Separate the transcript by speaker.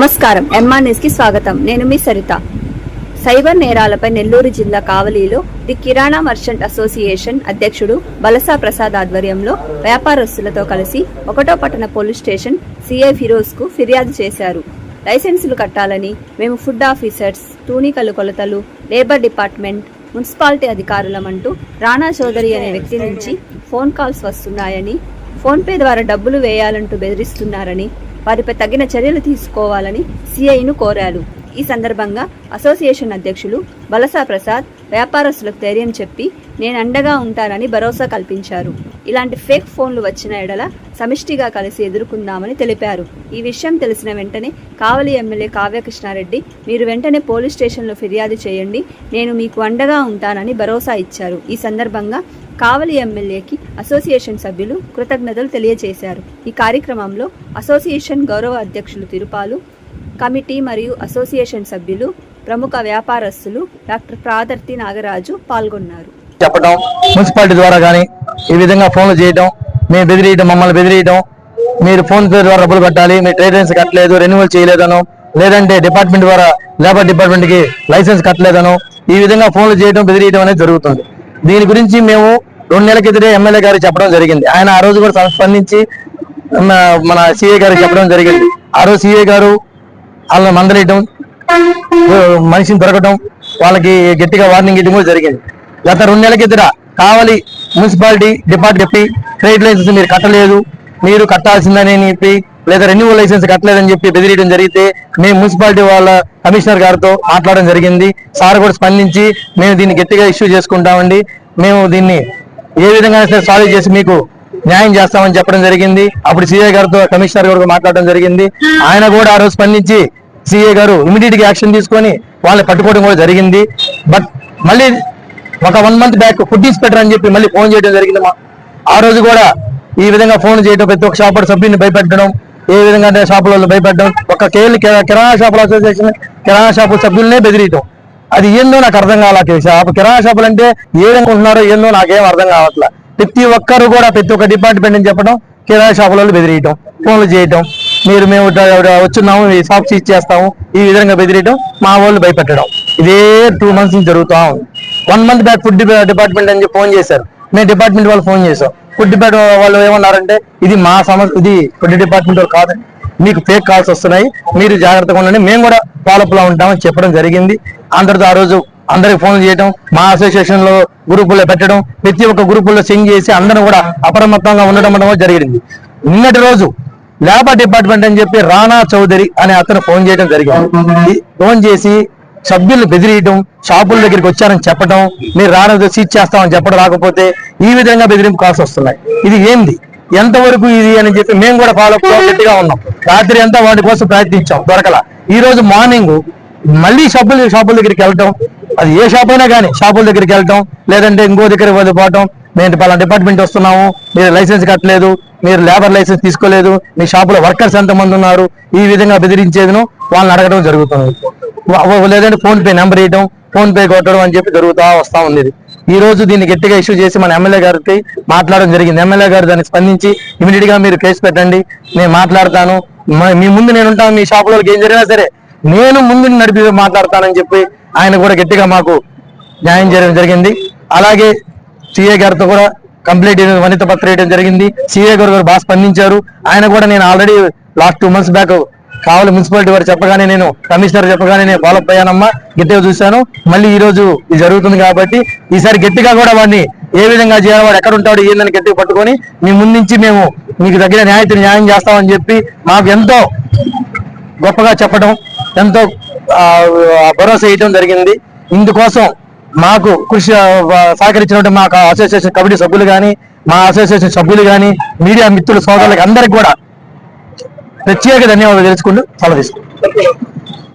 Speaker 1: నమస్కారం. MR news కి స్వాగతం. నేను మీ సరిత. సైబర్ నేరాలపై నెల్లూరు జిల్లా కావలిలో ది కిరాణా మర్చెంట్ అసోసియేషన్ అధ్యక్షుడు బలసా ప్రసాద్ ఆధ్వర్యంలో వ్యాపారస్తులతో కలిసి 1వ పట్టణ పోలీస్ స్టేషన్ సిఐ ఫిరోజ్ కు ఫిర్యాదు చేశారు. లైసెన్సులు కట్టాలని, మేము ఫుడ్ ఆఫీసర్స్, తూనికలు కొలతలు, లేబర్ డిపార్ట్మెంట్, మున్సిపాలిటీ అధికారులమంటూ రాణా చౌదరి అనే వ్యక్తి నుంచి ఫోన్ కాల్స్ వస్తున్నాయని, ఫోన్పే ద్వారా డబ్బులు వేయాలంటూ బెదిరిస్తున్నారని, వారిపై తగిన చర్యలు తీసుకోవాలని సిఐను కోరారు. ఈ సందర్భంగా అసోసియేషన్ అధ్యక్షులు బలసా ప్రసాద్ వ్యాపారస్తులకు ధైర్యం చెప్పి నేను అండగా ఉంటానని భరోసా కల్పించారు. ఇలాంటి ఫేక్ ఫోన్లు వచ్చిన ఎడల సమిష్టిగా కలిసి ఎదుర్కొందామని తెలిపారు. ఈ విషయం తెలిసిన వెంటనే కావలి ఎమ్మెల్యే కావ్య కృష్ణారెడ్డి మీరు వెంటనే పోలీస్ స్టేషన్లో ఫిర్యాదు చేయండి, నేను మీకు అండగా ఉంటానని భరోసా ఇచ్చారు. ఈ సందర్భంగా కావలి ఎమ్మెల్యేకి అసోసియేషన్ సభ్యులు కృతజ్ఞతలు తెలియజేశారు. ఈ కార్యక్రమంలో అసోసియేషన్ గౌరవ అధ్యక్షులు తిరుపాలు, కమిటీ మరియు అసోసియేషన్ సభ్యులు, ప్రముఖ వ్యాపారస్తులు డాక్టర్ ప్రాదర్తి నాగరాజు పాల్గొన్నారు.
Speaker 2: చెప్పడం, మున్సిపాలిటీ ద్వారా కానీ ఈ విధంగా ఫోన్లు చేయడం, మేము బెదిరియడం, మమ్మల్ని బెదిరియడం, మీరు ఫోన్ పే ద్వారా డబ్బులు కట్టాలి, మీరు ట్రేడ్ లైసెన్స్ కట్టలేదు, రెన్యువల్ చేయలేదనో, లేదంటే డిపార్ట్మెంట్ ద్వారా లేబర్ డిపార్ట్మెంట్ కి లైసెన్స్ కట్టలేదనో, ఈ విధంగా ఫోన్లు చేయడం, బెదిరియడం అనేది జరుగుతుంది. దీని గురించి మేము 2 నెలల క్రితమే ఎమ్మెల్యే గారికి చెప్పడం జరిగింది. ఆయన ఆ రోజు కూడా స్పందించి మన సిఐ గారికి చెప్పడం జరిగింది. ఆ రోజు సిఐ గారు వాళ్ళని మందలేయడం, మనిషిని దొరకడం, వాళ్ళకి గట్టిగా వార్నింగ్ ఇవ్వడం కూడా జరిగింది. గత 2 నెలల కిందట కావలి మున్సిపాలిటీ డిపార్ట్మెంట్ ట్రేడ్ లైసెన్స్ మీరు కట్టలేదు, మీరు కట్టాల్సిందని చెప్పి, లేదా రెన్యువల్ లైసెన్స్ కట్టలేదని చెప్పి బెదిరియడం జరిగితే మేము మున్సిపాలిటీ వాళ్ళ కమిషనర్ గారితో మాట్లాడడం జరిగింది. సార్ కూడా స్పందించి మేము దీన్ని గట్టిగా ఇష్యూ చేసుకుంటామండి, మేము దీన్ని ఏ విధంగా సాల్వ్ చేసి మీకు న్యాయం చేస్తామని చెప్పడం జరిగింది. అప్పుడు సిఐ గారితో కమిషనర్ గారితో మాట్లాడడం జరిగింది. ఆయన కూడా ఆ రోజు స్పందించి సిఐ గారు ఇమీడియట్ గా యాక్షన్ తీసుకొని వాళ్ళని పట్టుకోవడం కూడా జరిగింది. బట్ మళ్ళీ ఒక 1 మంత్ బ్యాక్ ఫుడ్ ఇన్స్పెక్టర్ అని చెప్పి మళ్ళీ ఫోన్ చేయడం జరిగింది. ఆ రోజు కూడా ఈ విధంగా ఫోన్ చేయడం, ప్రతి ఒక్క షాపు సభ్యుని భయపెట్టడం, ఏ విధంగా అంటే షాపులలో భయపెట్టడం, ఒక కిరాణా షాపుల అసోసియేషన్ కిరాణా షాపు సభ్యులనే బెదిరియటం, అది ఏందో నాకు అర్థం కావాలి. కిరాణా షాపులు అంటే ఏ విధంగా ఉంటున్నారో ఏందో నాకేం అర్థం కావట్లా. ప్రతి ఒక్కరు కూడా ప్రతి ఒక్క డిపార్ట్మెంట్ అని చెప్పడం, కిరాణా షాపులలో బెదిరియటం, ఫోన్లు చేయటం, మేము వచ్చున్నాము, ఈ షాప్ సీజ్ చేస్తాము, ఈ విధంగా బెదిరియటం, మా వాళ్ళు భయపెట్టడం, ఇదే 2 మంత్స్ నుంచి జరుగుతా ఉంది. 1 మంత్ బ్యాక్ ఫుడ్ డిపార్ట్మెంట్ అని చెప్పి ఫోన్ చేశారు. మేము డిపార్ట్మెంట్ వాళ్ళు ఫోన్ చేసాం. ఫుడ్ డిపార్ట్మెంట్ వాళ్ళు ఏమన్నారంటే ఇది మా సమస్య, ఇది ఫుడ్ డిపార్ట్మెంట్ వాళ్ళు కాదండి, మీకు ఫేక్ కాల్స్ వస్తున్నాయి, మీరు జాగ్రత్తగా ఉండండి, మేము కూడా ఫాలోఅప్ లో ఉంటామని చెప్పడం జరిగింది. అందరితో ఆ రోజు అందరికి ఫోన్ చేయడం, మా అసోసియేషన్ లో గ్రూపుల్లో పెట్టడం, ప్రతి ఒక్క గ్రూపుల్లో సెండ్ చేసి అందరూ కూడా అప్రమత్తంగా ఉండడం జరిగింది. నిన్నటి రోజు లేబర్ డిపార్ట్మెంట్ అని చెప్పి రాణా చౌదరి అనే అతను ఫోన్ చేయడం జరిగింది. ఫోన్ చేసి సభ్యులు బెదిరియడం, షాపుల దగ్గరికి వచ్చారని చెప్పడం, మీరు రాణా సీజ్ చేస్తామని చెప్పడం, రాకపోతే ఈ విధంగా బెదిరింపు కాల్స్ వస్తున్నాయి. ఇది ఏంది, ఎంతవరకు ఇది అని చెప్పి మేము కూడా ఫాలో గట్టిగా ఉన్నాం. రాత్రి అంతా వాటి కోసం ప్రయత్నించాం, దొరకల. ఈ రోజు మార్నింగ్ మళ్ళీ షాపుల దగ్గరికి వెళ్ళటం, అది ఏ షాప్ అయినా కానీ షాపుల దగ్గరికి వెళ్ళటం, లేదంటే ఇంకో దగ్గర పోవటం, మేము పలానా డిపార్ట్మెంట్ వస్తున్నాము, మీరు లైసెన్స్ కట్టలేదు, మీరు లేబర్ లైసెన్స్ తీసుకోలేదు, మీ షాపులో వర్కర్స్ ఎంతమంది ఉన్నారు, ఈ విధంగా బెదిరించేదిను వాళ్ళని అడగడం జరుగుతుంది. లేదంటే ఫోన్ పే నెంబర్ ఇవ్వడం, ఫోన్ పే కొట్టడం అని చెప్పి వస్తా ఉంది. ఈ రోజు దీన్ని గట్టిగా ఇష్యూ చేసి మన ఎమ్మెల్యే గారికి మాట్లాడడం జరిగింది. ఎమ్మెల్యే గారు దాన్ని స్పందించి ఇమీడియట్ గా మీరు కేసు పెట్టండి, నేను మాట్లాడతాను, మీ ముందు నేను ఉంటాను, మీ షాపులోకి ఏం జరిగినా సరే నేను ముందు నడిపి మాట్లాడతానని చెప్పి ఆయన కూడా గట్టిగా మాకు న్యాయం చేయడం జరిగింది. అలాగే సిఏ గారితో కూడా కంప్లైంట్ వనిత పత్రం వేయడం జరిగింది. సిఏ గారు బాగా స్పందించారు. ఆయన కూడా నేను ఆల్రెడీ లాస్ట్ 2 months బ్యాక్ కావాలి మున్సిపాలిటీ వారు చెప్పగానే, నేను కమిషనర్ చెప్పగానే నేను ఫాలోఅప్ అయ్యానమ్మా, గట్టిగా చూశాను. మళ్ళీ ఈ రోజు ఇది జరుగుతుంది కాబట్టి ఈసారి గట్టిగా కూడా వాడిని ఏ విధంగా చేయాలి, వాడు ఎక్కడ ఉంటాడు ఏందని గట్టిగా పట్టుకొని మీ ముందు నుంచి మేము మీకు తగిన న్యాయం చేస్తామని చెప్పి మాకు ఎంతో గొప్పగా చెప్పడం, ఎంతో భరోసా ఇవ్వడం జరిగింది. ఇందుకోసం మాకు కృషి సహకరించినట్టు మా అసోసియేషన్ కమిటీ సభ్యులు కానీ, మా అసోసియేషన్ సభ్యులు కానీ, మీడియా మిత్రులు సోదరులకి అందరికి కూడా ప్రత్యేక ధన్యవాదాలు తెలుసుకుంటూ సెలవు తీసుకుంటాం.